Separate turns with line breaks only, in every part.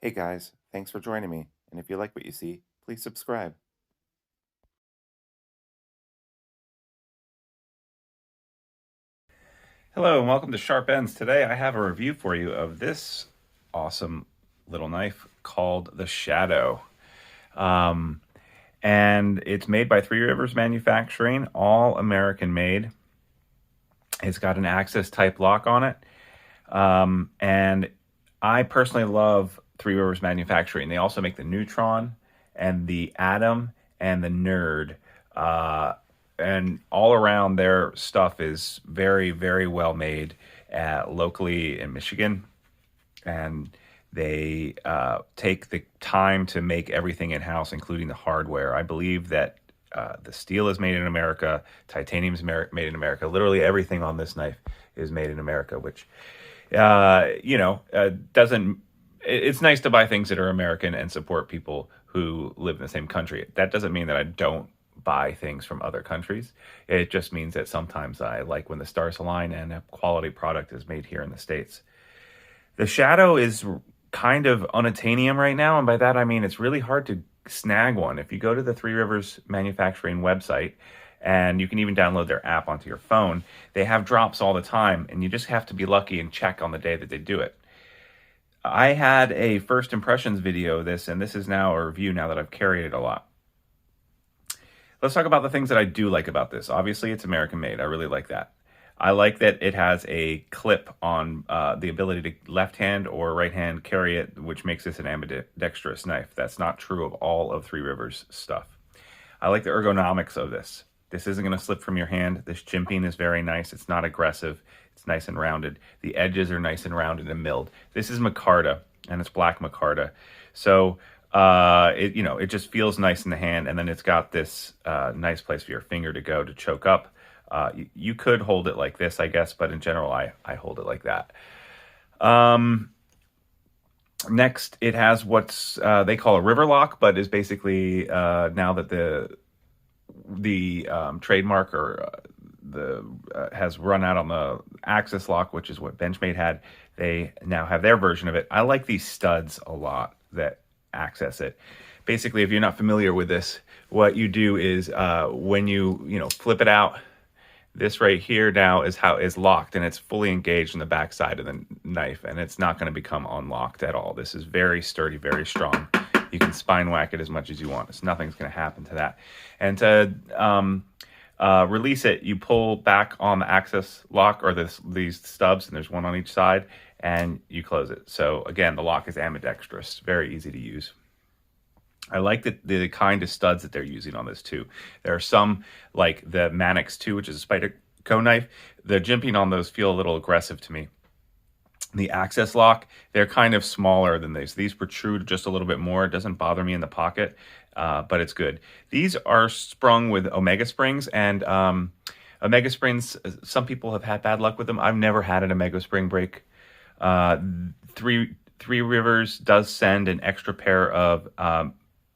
Hey guys, thanks for joining me, and if you like what you see, please subscribe.
Hello and welcome to Sharp Ends. Today I have a review for you of this awesome little knife called the Shadow. Um, and it's made by Three Rivers Manufacturing, all American made. It's got an Access type lock on it. And I personally love Three Rivers Manufacturing. They also make the Neutron and the Atom and the Nerd. Uh, and all around their stuff is very, very well made locally in Michigan. And they take the time to make everything in house, including the hardware. I believe that the steel is made in America, titanium is made in America. Literally everything on this knife is made in America, which doesn't. It's nice to buy things that are American and support people who live in the same country. That doesn't mean that I don't buy things from other countries. It just means that sometimes I like when the stars align and a quality product is made here in the States. The Shadow is kind of unattainium right now, and by that I mean it's really hard to snag one. If you go to the Three Rivers Manufacturing website, and you can even download their app onto your phone, they have drops all the time, and you just have to be lucky and check on the day that they do it. I had a first impressions video of this, and this is now a review now that I've carried it a lot. Let's talk about the things that I do like about this. Obviously, it's American made. I really like that. I like that it has a clip on the ability to left hand or right hand carry it, which makes this an ambidextrous knife. That's not true of all of Three Rivers stuff. I like the ergonomics of this. This isn't going to slip from your hand. This jimping is very nice. It's not aggressive. It's nice and rounded. The edges are nice and rounded and milled. This is micarta, and it's black micarta. So it just feels nice in the hand, and then it's got this nice place for your finger to go to choke up. You could hold it like this, I guess, but in general, I hold it like that. Next, it has what's they call a river lock, but is basically now that the trademark or has run out on the Access lock, which is what Benchmade had. They now have their version of it. I like these studs a lot that access it. Basically, if you're not familiar with this, what you do is when you flip it out, this right here now is locked, and it's fully engaged in the back side of the knife, and it's not going to become unlocked at all. This is very sturdy, very strong. You can spine whack it as much as you want. It's nothing's going to happen to that. And to release it, you pull back on the Access lock or these stubs, and there's one on each side, and you close it. So again, the lock is ambidextrous, very easy to use. I like the kind of studs that they're using on this too. There are some, like the Mannix 2, which is a Spyderco knife. The jimping on those feel a little aggressive to me. The Access lock, they're kind of smaller than these. These protrude just a little bit more. It doesn't bother me in the pocket, but it's good. These are sprung with Omega springs, and Omega springs, some people have had bad luck with them. I've never had an Omega spring break. Three Rivers does send an extra pair of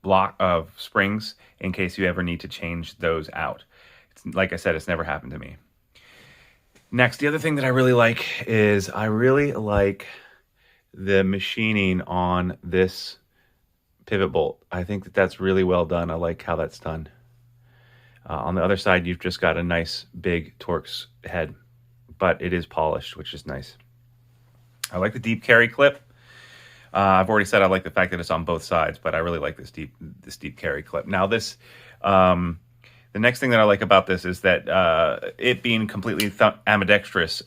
block of springs in case you ever need to change those out. Like I said, it's never happened to me. Next, the other thing that I really like is I really like the machining on this pivot bolt. I think that that's really well done. I like how that's done. On the other side, you've just got a nice big Torx head, but it is polished, which is nice. I like the deep carry clip. I've already said I like the fact that it's on both sides, but I really like this deep carry clip. Now this, the next thing that I like about this is that it being completely ambidextrous.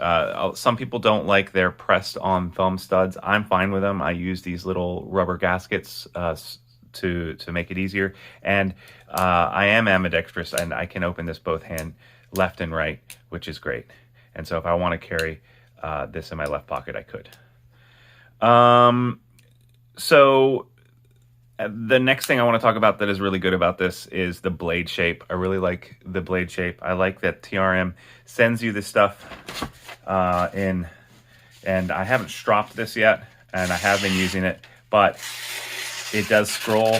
Some people don't like their pressed on thumb studs. I'm fine with them. I use these little rubber gaskets to make it easier. And I am ambidextrous, and I can open this both hand, left and right, which is great. And so if I want to carry this in my left pocket, I could. So the next thing I want to talk about that is really good about this is the blade shape. I really like the blade shape. I like that TRM sends you this stuff and I haven't stropped this yet, and I have been using it, but it does scroll.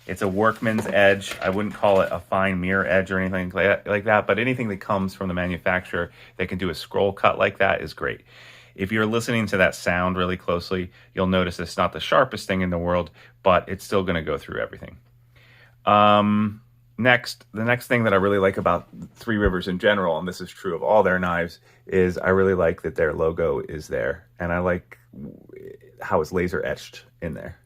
It's a workman's edge. I wouldn't call it a fine mirror edge or anything like that, but anything that comes from the manufacturer that can do a scroll cut like that is great. If you're listening to that sound really closely, you'll notice it's not the sharpest thing in the world, but it's still going to go through everything. The next thing that I really like about Three Rivers in general, and this is true of all their knives, is I really like that their logo is there, and I like how it's laser etched in there.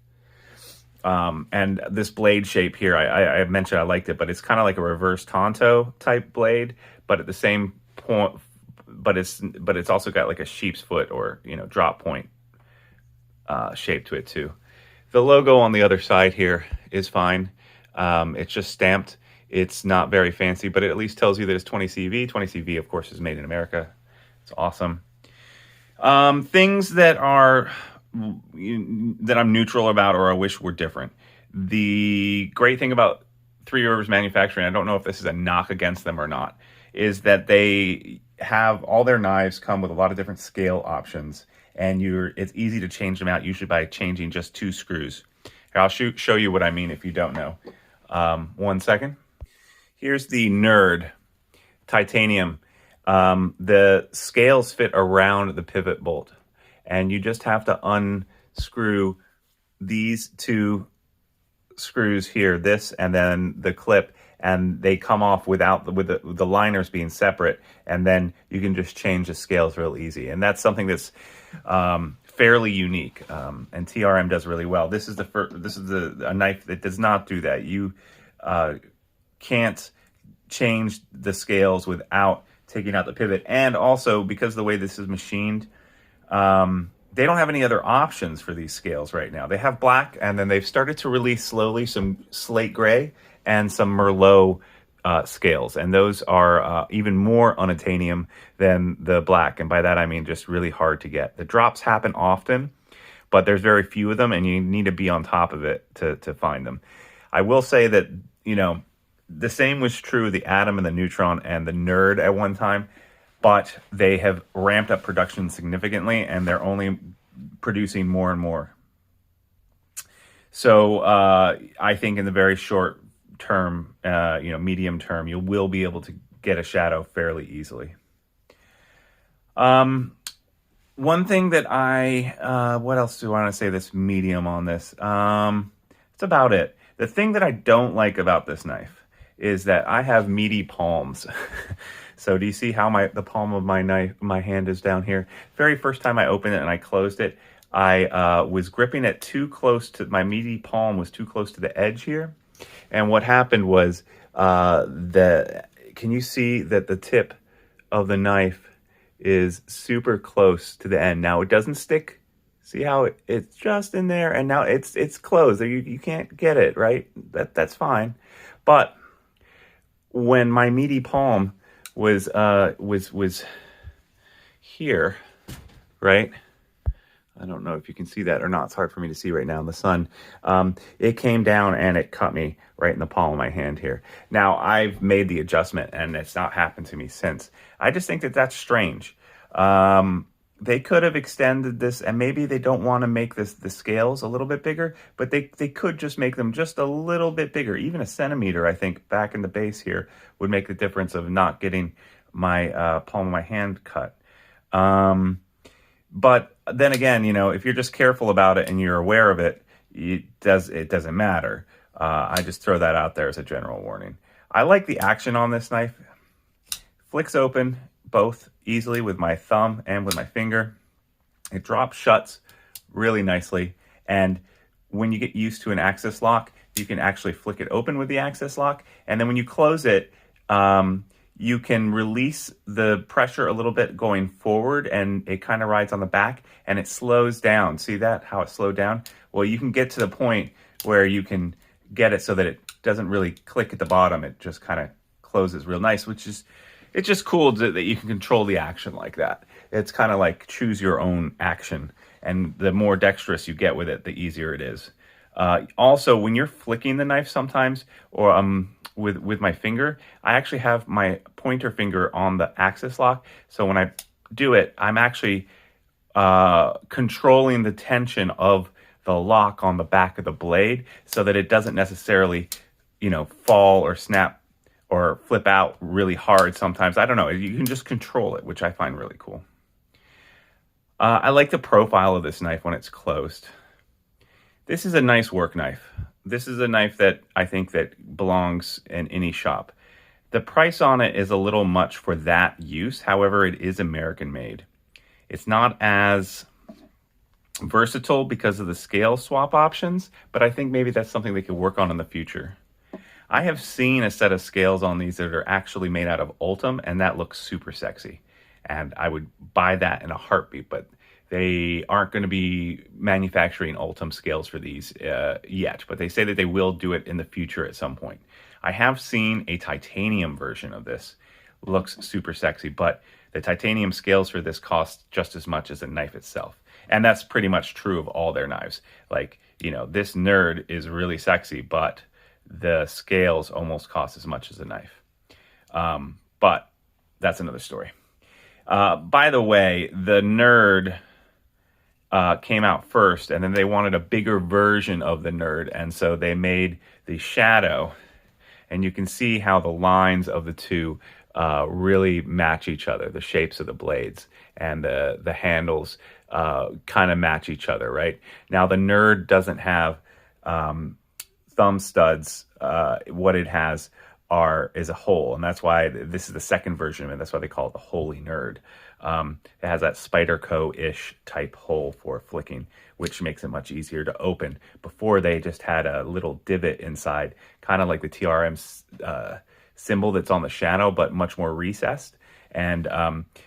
And this blade shape here, I mentioned I liked it, but it's kind of like a reverse Tonto type blade, but at the same point, but it's also got like a sheep's foot or drop point shape to it too. The logo on the other side here is fine. It's just stamped. It's not very fancy, but it at least tells you that it's 20CV. 20CV, of course, is made in America. It's awesome. Things that I'm neutral about or I wish were different. The great thing about Three Rivers Manufacturing, I don't know if this is a knock against them or not, is that they have all their knives come with a lot of different scale options, and it's easy to change them out usually by changing just 2 screws. Here, I'll show you what I mean if you don't know. 1 second. Here's the Nerd titanium. The scales fit around the pivot bolt, and you just have to unscrew these 2 screws here, this and then the clip, and they come off with the liners being separate, and then you can just change the scales real easy. And that's something that's fairly unique, and TRM does really well. This is a knife that does not do that. You can't change the scales without taking out the pivot. And also, because of the way this is machined, they don't have any other options for these scales right now. They have black, and then they've started to release slowly some slate gray and some Merlot scales. And those are even more unobtainium than the black. And by that, I mean just really hard to get. The drops happen often, but there's very few of them, and you need to be on top of it to find them. I will say that, the same was true of the Atom and the Neutron and the Nerd at one time, but they have ramped up production significantly, and they're only producing more and more. So I think in the very short term, medium term, you will be able to get a Shadow fairly easily. One thing that what else do I want to say that's medium on this? That's about it. The thing that I don't like about this knife is that I have meaty palms. So do you see how the palm of my hand is down here? Very first time I opened it and I closed it, I was gripping it too close to, my meaty palm was too close to the edge here. And what happened was, can you see that the tip of the knife is super close to the end? Now it doesn't stick. See how it's just in there, and now it's closed. You can't get it, right? That's fine. But when my meaty palm was here, right? I don't know if you can see that or not. It's hard for me to see right now in the sun. It came down and it cut me right in the palm of my hand here. Now, I've made the adjustment, and it's not happened to me since. I just think that that's strange. They could have extended this, and maybe they don't want to make the scales a little bit bigger, but they could just make them just a little bit bigger. Even a centimeter, I think, back in the base here would make the difference of not getting my palm of my hand cut. But then again, if you're just careful about it and you're aware of it, it doesn't matter. I just throw that out there as a general warning. I like the action on this knife. Flicks open both easily with my thumb and with my finger. It drops shuts really nicely, and when you get used to an axis lock, you can actually flick it open with the axis lock, and then when you close it, you can release the pressure a little bit going forward, and it kind of rides on the back, and it slows down. See that, how it slowed down? Well, you can get to the point where you can get it so that it doesn't really click at the bottom. It just kind of closes real nice, it's just cool that you can control the action like that. It's kind of like choose your own action, and the more dexterous you get with it, the easier it is. Also, when you're flicking the knife sometimes, or with my finger, I actually have my pointer finger on the axis lock. So when I do it, I'm actually controlling the tension of the lock on the back of the blade so that it doesn't necessarily, fall or snap or flip out really hard sometimes. I don't know. You can just control it, which I find really cool. I like the profile of this knife when it's closed. This is a nice work knife. This is a knife that I think that belongs in any shop. The price on it is a little much for that use. However, it is American made. It's not as versatile because of the scale swap options, but I think maybe that's something they could work on in the future. I have seen a set of scales on these that are actually made out of Ultem, and that looks super sexy. And I would buy that in a heartbeat, but they aren't going to be manufacturing Ultem scales for these yet, but they say that they will do it in the future at some point. I have seen a titanium version of this. Looks super sexy, but the titanium scales for this cost just as much as the knife itself. And that's pretty much true of all their knives. Like, this nerd is really sexy, but the scales almost cost as much as a knife. But that's another story. By the way, the nerd came out first, and then they wanted a bigger version of the nerd, and so they made the Shadow, and you can see how the lines of the two really match each other. The shapes of the blades and the handles kind of match each other, right? Now, the nerd doesn't have thumb studs. What it has is a hole, and that's why this is the second version of it. That's why they call it the Holy Nerd. It has that Spyderco-ish type hole for flicking, which makes it much easier to open. Before, they just had a little divot inside, kind of like the TRM symbol that's on the Shadow, but much more recessed. And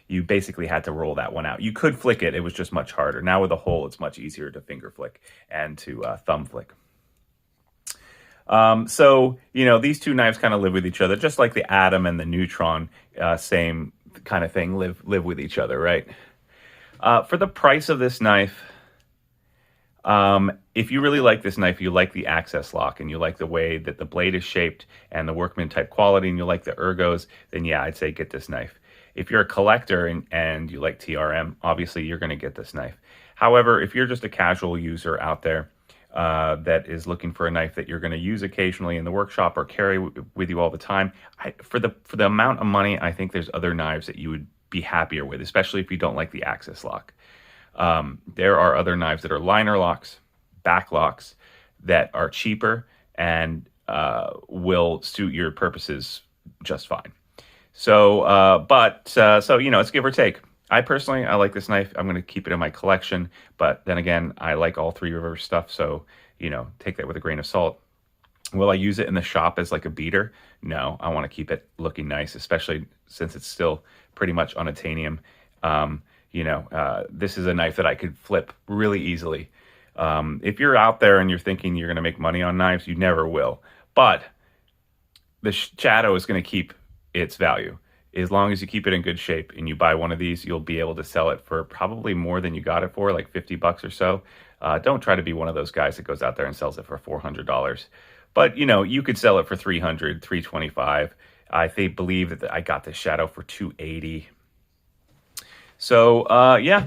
you basically had to roll that one out. You could flick it. It was just much harder. Now with a hole, it's much easier to finger flick and to thumb flick. So, these two knives kind of live with each other, just like the Atom and the Neutron, same kind of thing, live with each other, right? For the price of this knife, if you really like this knife, you like the access lock, and you like the way that the blade is shaped and the workman type quality, and you like the ergos, then yeah, I'd say get this knife. If you're a collector and you like TRM, obviously you're going to get this knife. However, if you're just a casual user out there, that is looking for a knife that you're going to use occasionally in the workshop or carry with you all the time, for the amount of money, I think there's other knives that you would be happier with, especially if you don't like the access lock. There are other knives that are liner locks, back locks, that are cheaper and will suit your purposes just fine. So, it's give or take. I like this knife. I'm going to keep it in my collection, but then again, I like all Three Rivers stuff, so, take that with a grain of salt. Will I use it in the shop as like a beater? No, I want to keep it looking nice, especially since it's still pretty much unobtainium. This is a knife that I could flip really easily. If you're out there and you're thinking you're going to make money on knives, you never will. But the Shadow is going to keep its value. As long as you keep it in good shape and you buy one of these, you'll be able to sell it for probably more than you got it for, like $50 or so. Don't try to be one of those guys that goes out there and sells it for $400. But, you could sell it for $300, $325. I believe that I got this Shadow for $280. So,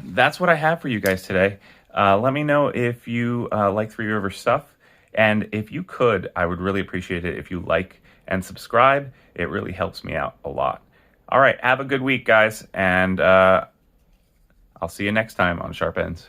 that's what I have for you guys today. Let me know if you like Three Rivers stuff. And if you could, I would really appreciate it if you like and subscribe. It really helps me out a lot. All right, have a good week, guys. And I'll see you next time on Sharp Ends.